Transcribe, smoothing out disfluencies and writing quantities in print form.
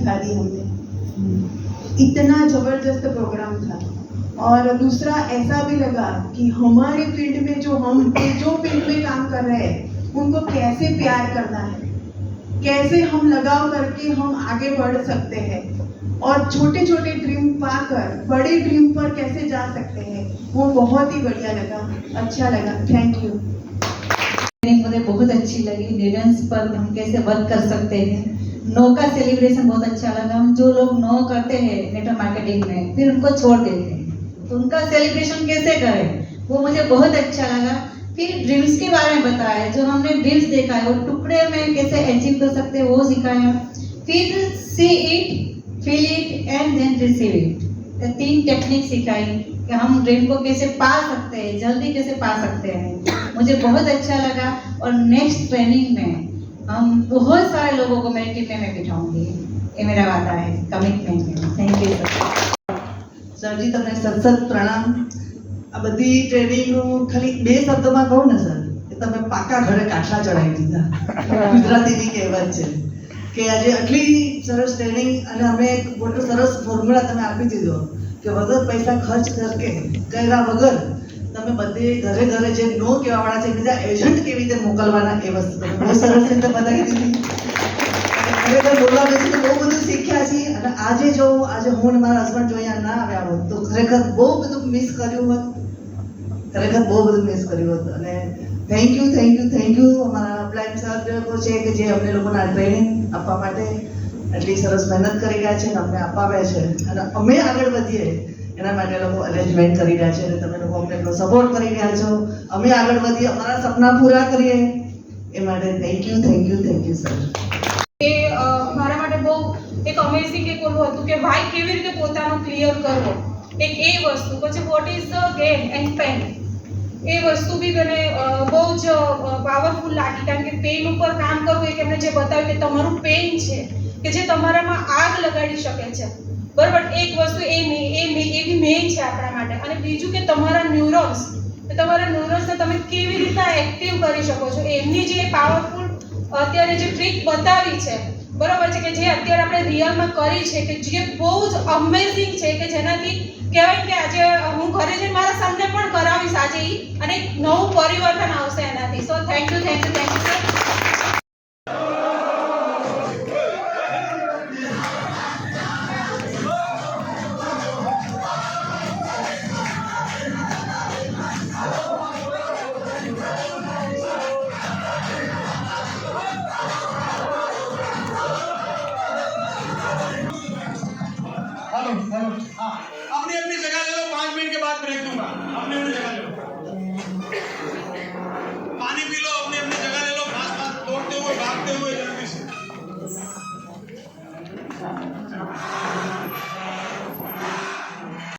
दिखा दी हमने। इतना ज़बरदस्त प्रोग्राम था। और दूसरा ऐसा भी लगा कि हमारे फील्ड में जो फील्ड में काम कर रहे हैं उनको कैसे प्यार करना है, कैसे हम लगाव करके हम आगे बढ़ सकते हैं और छोटे छोटे ड्रीम पाकर बड़े ड्रीम पर कैसे जा सकते हैं, वो बहुत ही बढ़िया लगा, अच्छा लगा। Thank you. मुझे बहुत अच्छी लगी। निडेंस पर हम कैसे वर्क कर सकते हैं। नो का सेलिब्रेशन बहुत अच्छा लगा। हम जो लोग नो करते हैं नेटवर्क मार्केटिंग में फिर उनको छोड़ देते हैं, तो उनका सेलिब्रेशन कैसे करें वो मुझे बहुत अच्छा लगा। फिर ड्रीम्स के बारे में बताया, जो हमने ड्रीम्स देखा है वो टुकड़े में कैसे अचीव कर सकते हैं वो सिखाया। फिर see it, feel it and then receive it, 3 technique सिखाई कि हम ड्रीम को कैसे पा सकते हैं, जल्दी कैसे पा सकते हैं। मुझे बहुत अच्छा लगा। और नेक्स्ट ट्रेनिंग में हम बहुत सारे लोगों को मेरी टीम में बिठाऊंगी, ये मेरा वादा है, कमिटमेंट है। Thank you sir. સરજી તમને સતસત પ્રણામ। આ બધી ટ્રેનિંગ ખાલી 2 શબ્દોમાં કહું ને સર, કે તમે પાકા ઘરે કાઠલા ચડાવી દીધા। ગુજરાતીની કહેવત છે કે આજે આટલી સરસ ટ્રેનિંગ અને અમે એક મોટો સરસ ફોર્મ્યુલા તમે આપી દીધો કે વગર પૈસા ખર્ચ કર્યા વગર તમે બધે ઘરે ઘરે જે નો કહેવાવાળા છે બીજા એજન્ટ કેવી રીતે મોકલવાના એ વસ્તુ તમે બહુ સરસ રીતે બતાવી દીધી। ખરેખર બોલવા બેસી તો બહુ બધું શીખ્યા છીએ। અને આજે હું અને મારા હસબન્ડ જો અહીંયા ના આવ્યા હોત તો ખરેખર બહુ બધું મિસ કર્યું હોત, ખરેખર બહુ બધું મિસ કર્યું હોત। અને થેન્ક યુ અમારા અપલાઇન સર લોકો છે કે જે અમને લોકોને આ ટ્રેનિંગ આપવા માટે આટલી સરસ મહેનત કરી રહ્યા છે અને અમને અપાવે છે અને અમે આગળ વધીએ એના માટે લોકો અરેન્જમેન્ટ કરી રહ્યા છે અને તમે લોકો અમને એટલો સપોર્ટ કરી રહ્યા છો, અમે આગળ વધીએ, અમારા સપના પૂરા કરીએ એ માટે થેન્ક યુ સર। એ મારા માટે બહુ એક અમેઝિંગ એક ઓલું હતું કે ભાઈ કેવી રીતે પોતાનો ક્લિયર કરવો, એક એ વસ્તુ। પછી what is the gain and pain, એ વસ્તુ બી મને બહુ જ પાવરફુલ લાગી। કારણ કે પેન ઉપર કામ કરવું, એક એમણે જે બતાવ્યું કે તમારું પેન છે કે જે તમારામાં આગ લગાડી શકે છે, બરાબર। એક વસ્તુ એવી મેઇન છે આપણા માટે। અને બીજું કે તમારા ન્યુરોન્સને તમે કેવી રીતે એક્ટિવ કરી શકો છો, એમની જે પાવરફુલ અત્યારે જે ટ્રીક બતાવી છે, બરોબર છે, કે જે અત્યારે આપણે રિયલમાં કરી છે, કે જે બહુ જ અમેઝિંગ છે, કે જેનાથી કહેવાય કે આજે હું ઘરે જઈને મારા સનને પણ કરાવીશ આજે અને એક નવું પરિવર્તન આવશે એનાથી। So thank you sir. अपनी अपनी जगह ले लो, 5 मिनट के बाद ब्रेक दूंगा। अपनी अपनी जगह ले लो, पानी पी लो, अपनी अपनी जगह ले लो, फास्ट दौड़ते हुए भागते हुए जल्दी से।